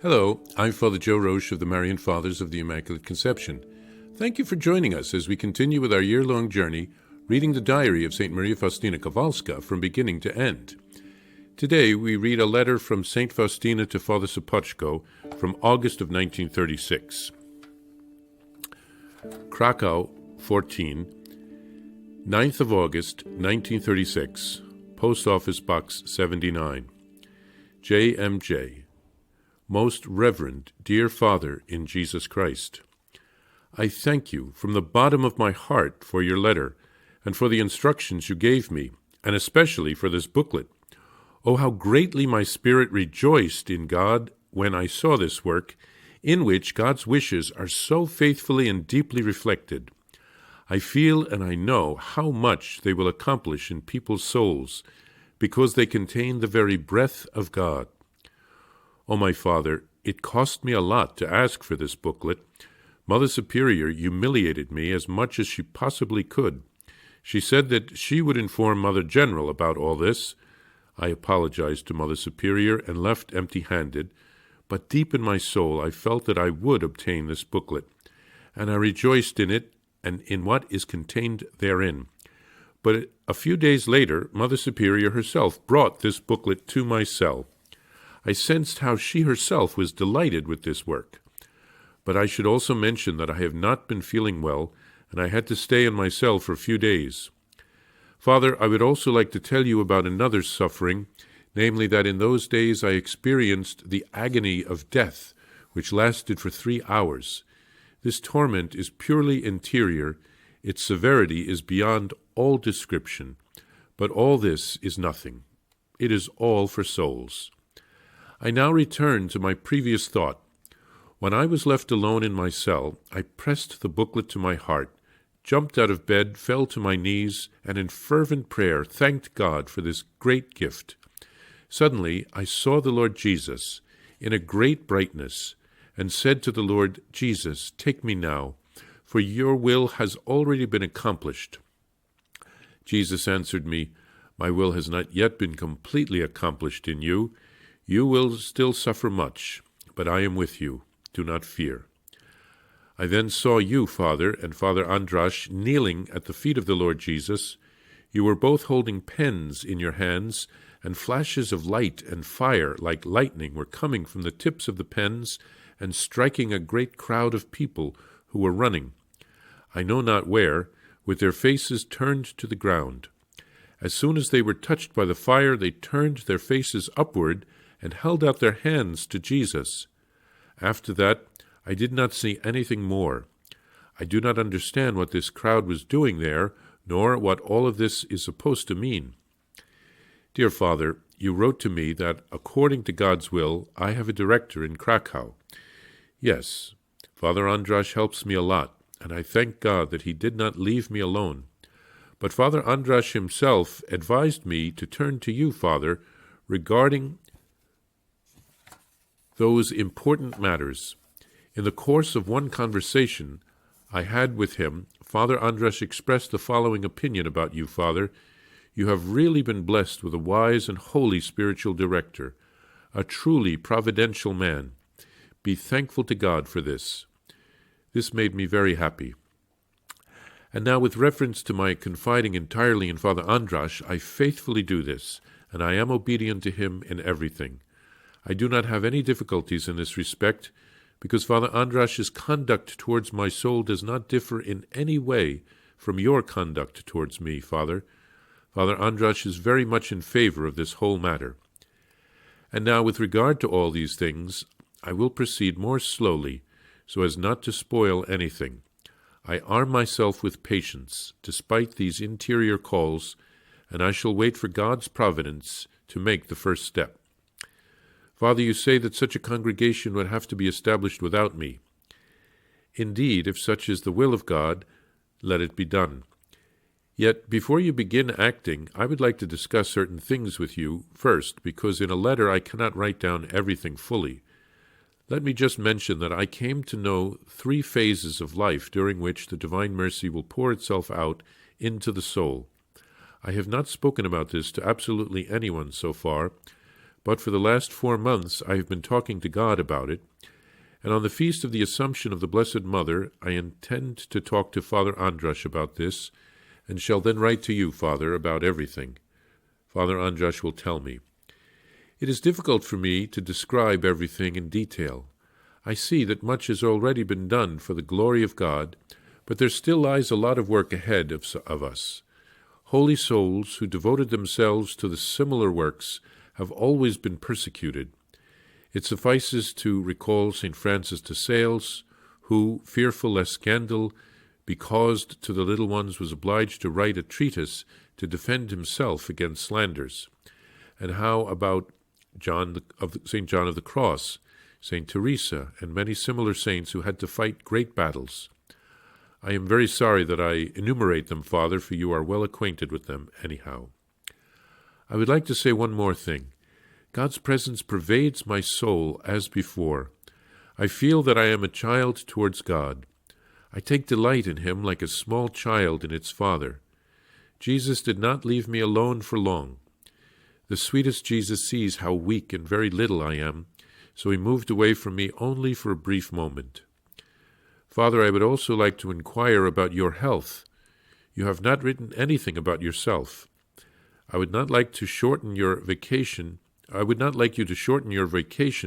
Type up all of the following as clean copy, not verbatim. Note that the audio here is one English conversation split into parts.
Hello, I'm Father Joe Roesch of the Marian Fathers of the Immaculate Conception. Thank you for joining us as we continue with our year-long journey reading the diary of St. Maria Faustina Kowalska from beginning to end. Today we read a letter from St. Faustina to Father Sopoćko from August of 1936. Krakow, 14, 9th of August, 1936, Post Office Box 79. JMJ. Most Reverend, dear Father in Jesus Christ, I thank you from the bottom of my heart for your letter and for the instructions you gave me, and especially for this booklet. Oh, how greatly my spirit rejoiced in God when I saw this work, in which God's wishes are so faithfully and deeply reflected. I feel and I know how much they will accomplish in people's souls, because they contain the very breath of God. Oh, my Father, it cost me a lot to ask for this booklet. Mother Superior humiliated me as much as she possibly could. She said that she would inform Mother General about all this. I apologized to Mother Superior and left empty-handed, but deep in my soul I felt that I would obtain this booklet, and I rejoiced in it and in what is contained therein. But a few days later, Mother Superior herself brought this booklet to my cell. I sensed how she herself was delighted with this work. But I should also mention that I have not been feeling well, and I had to stay in my cell for a few days. Father, I would also like to tell you about another suffering, namely that in those days I experienced the agony of death, which lasted for 3 hours. This torment is purely interior. Its severity is beyond all description. But all this is nothing. It is all for souls. I now return to my previous thought. When I was left alone in my cell, I pressed the booklet to my heart, jumped out of bed, fell to my knees, and in fervent prayer thanked God for this great gift. Suddenly I saw the Lord Jesus in a great brightness, and said to the Lord, Jesus, take me now, for your will has already been accomplished. Jesus answered me, my will has not yet been completely accomplished in you. You will still suffer much, but I am with you. Do not fear. I then saw you, Father, and Father Andras kneeling at the feet of the Lord Jesus. You were both holding pens in your hands, and flashes of light and fire like lightning were coming from the tips of the pens and striking a great crowd of people who were running, I know not where, with their faces turned to the ground. As soon as they were touched by the fire, they turned their faces upward and held out their hands to Jesus. After that, I did not see anything more. I do not understand what this crowd was doing there, nor what all of this is supposed to mean. Dear Father, you wrote to me that, according to God's will, I have a director in Krakow. Yes, Father Andras helps me a lot, and I thank God that he did not leave me alone. But Father Andras himself advised me to turn to you, Father, regarding those important matters. In the course of one conversation I had with him, Father Andras expressed the following opinion about you, Father. You have really been blessed with a wise and holy spiritual director, a truly providential man. Be thankful to God for this. This made me very happy. And now, with reference to my confiding entirely in Father Andras, I faithfully do this, and I am obedient to him in everything. I do not have any difficulties in this respect, because Father Andras's conduct towards my soul does not differ in any way from your conduct towards me, Father. Father Andras is very much in favor of this whole matter. And now, with regard to all these things, I will proceed more slowly, so as not to spoil anything. I arm myself with patience, despite these interior calls, and I shall wait for God's providence to make the first step. Father, you say that such a congregation would have to be established without me. Indeed, if such is the will of God, let it be done. Yet, before you begin acting, I would like to discuss certain things with you first, because in a letter I cannot write down everything fully. Let me just mention that I came to know 3 phases of life during which the divine mercy will pour itself out into the soul. I have not spoken about this to absolutely anyone so far, but for the last 4 months I have been talking to God about it, and on the Feast of the Assumption of the Blessed Mother I intend to talk to Father Andras about this, and shall then write to you, Father, about everything. Father Andras will tell me. It is difficult for me to describe everything in detail. I see that much has already been done for the glory of God, but there still lies a lot of work ahead of us. Holy souls who devoted themselves to the similar works have always been persecuted. It suffices to recall St. Francis de Sales, who, fearful lest scandal be caused to the little ones, was obliged to write a treatise to defend himself against slanders, and how about St. John of the Cross, St. Teresa, and many similar saints who had to fight great battles. I am very sorry that I enumerate them, Father, for you are well acquainted with them anyhow. I would like to say one more thing. God's presence pervades my soul as before. I feel that I am a child towards God. I take delight in him like a small child in its father. Jesus did not leave me alone for long. The sweetest Jesus sees how weak and very little I am, so he moved away from me only for a brief moment. Father, I would also like to inquire about your health. You have not written anything about yourself. I would not like you to shorten your vacation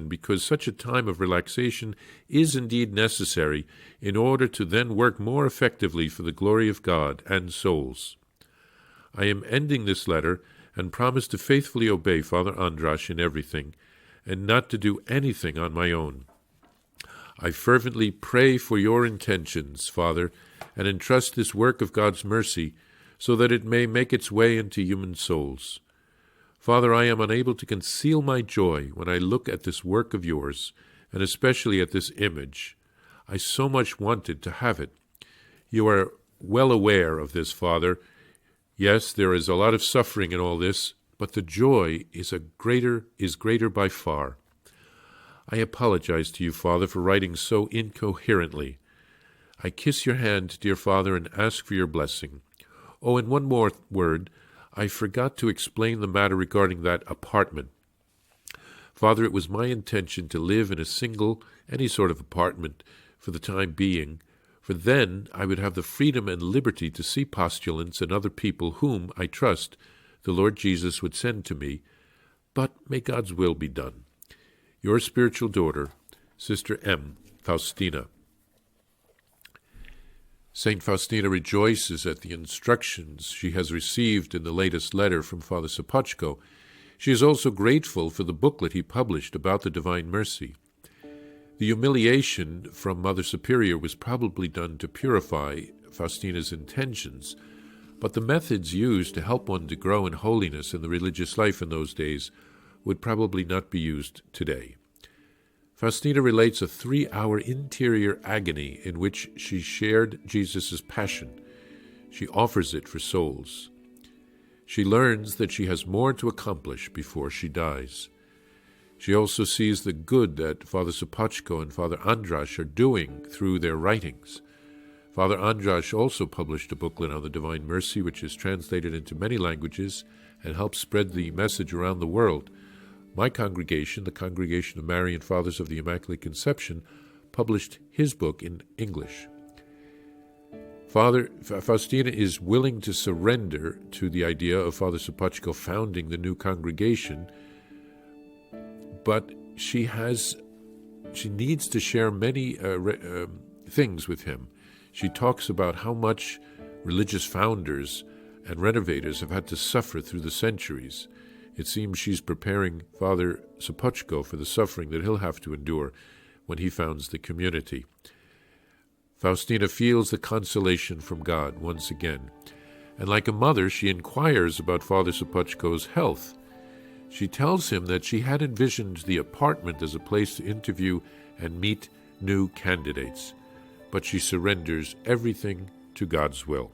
because such a time of relaxation is indeed necessary in order to then work more effectively for the glory of God and souls. I am ending this letter and promise to faithfully obey Father Andras in everything, and not to do anything on my own. I fervently pray for your intentions, Father, and entrust this work of God's mercy so that it may make its way into human souls. Father, I am unable to conceal my joy when I look at this work of yours, and especially at this image. I so much wanted to have it. You are well aware of this, Father. Yes, there is a lot of suffering in all this, but the joy is greater by far. I apologize to you, Father, for writing so incoherently. I kiss your hand, dear Father, and ask for your blessing. Oh, and one more word. I forgot to explain the matter regarding that apartment. Father, it was my intention to live in any sort of apartment for the time being, for then I would have the freedom and liberty to see postulants and other people whom, I trust, the Lord Jesus would send to me, but may God's will be done. Your spiritual daughter, Sister M. Faustina. St. Faustina rejoices at the instructions she has received in the latest letter from Father Sopoćko. She is also grateful for the booklet he published about the Divine Mercy. The humiliation from Mother Superior was probably done to purify Faustina's intentions, but the methods used to help one to grow in holiness in the religious life in those days would probably not be used today. Faustina relates a 3-hour interior agony in which she shared Jesus' passion. She offers it for souls. She learns that she has more to accomplish before she dies. She also sees the good that Father Sopoćko and Father Andras are doing through their writings. Father Andras also published a booklet on the Divine Mercy, which is translated into many languages and helps spread the message around the world. My congregation, the Congregation of Marian Fathers of the Immaculate Conception, published his book in English. Faustina is willing to surrender to the idea of Father Sopoćko founding the new congregation, but she needs to share many things with him. She talks about how much religious founders and renovators have had to suffer through the centuries. It seems she's preparing Father Sopoćko for the suffering that he'll have to endure when he founds the community. Faustina feels the consolation from God once again, and like a mother, she inquires about Father Sopoćko's health. She tells him that she had envisioned the apartment as a place to interview and meet new candidates, but she surrenders everything to God's will.